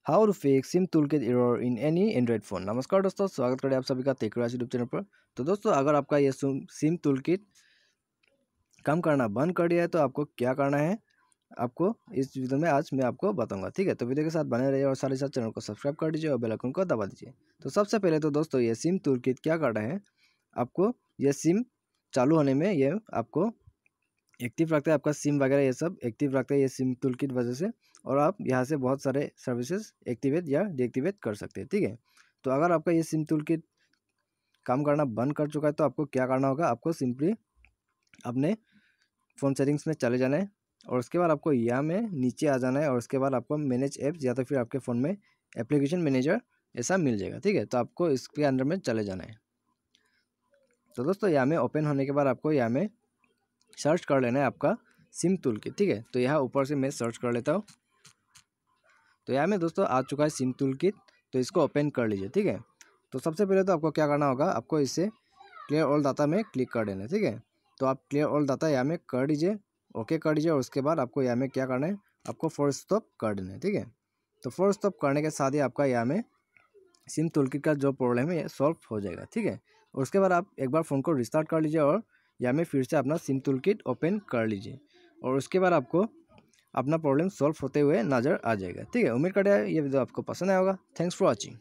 How to fix SIM toolkit error in any Android phone. नमस्कार दोस्तों, स्वागत करें आप सभी का टेक्राश यूट्यूब चैनल पर। तो दोस्तों, अगर आपका ये सिम टूलकिट काम करना बंद कर दिया है तो आपको क्या करना है, आपको इस वीडियो में आज मैं आपको बताऊंगा। ठीक है, तो वीडियो के साथ बने रहिए और साथ ही साथ चैनल को सब्सक्राइब कर दीजिए और बेल आइकन को दबा दीजिए। तो सबसे पहले तो दोस्तों, ये सिम टूलकिट क्या कर रहा है, आपको ये सिम चालू होने में ये आपको एक्टिव रखता है, आपका सिम वगैरह ये सब एक्टिव रखता है ये सिम टूलकिट वजह से, और आप यहाँ से बहुत सारे सर्विसेज एक्टिवेट या डीएक्टिवेट कर सकते हैं। ठीक है, तो अगर आपका ये सिम टूलकिट काम करना बंद कर चुका है तो आपको क्या करना होगा, आपको सिंपली अपने फ़ोन सेटिंग्स में चले जाना है और उसके बाद आपको यहाँ में नीचे आ जाना है और उसके बाद आपको मैनेज ऐप्स या तो फिर आपके फ़ोन में एप्लीकेशन मैनेजर ऐसा मिल जाएगा। ठीक है, तो आपको इसके अंदर में चले जाना है। तो दोस्तों, यहाँ में ओपन होने के बाद आपको यहाँ में सर्च कर लेना है आपका सिम टूलकिट। ठीक है, तो यहाँ ऊपर से मैं सर्च कर लेता हूँ। तो यहाँ में दोस्तों आ चुका है सिम टूलकिट, तो इसको ओपन कर लीजिए। ठीक है, तो सबसे पहले तो आपको क्या करना होगा, आपको इसे क्लियर ऑल डाटा में क्लिक कर देना है। ठीक है, तो आप क्लियर ऑल डाटा यहाँ में कर दीजिए, ओके कर दीजिए और उसके बाद आपको यहाँ में क्या करना है, आपको फोर्स स्टॉप कर देना है। ठीक है, तो फोर्स स्टॉप करने के साथ ही आपका यहाँ में सिम टूलकिट का जो प्रॉब्लम है ये सॉल्व हो जाएगा। ठीक है, और उसके बाद आप एक बार फ़ोन को रिस्टार्ट कर लीजिए और यहाँ में फिर से अपना सिम टूलकिट ओपन कर लीजिए और उसके बाद आपको अपना प्रॉब्लम सॉल्व होते हुए नज़र आ जाएगा। ठीक है, उम्मीद करते हैं ये वीडियो आपको पसंद आया होगा। Thanks for watching.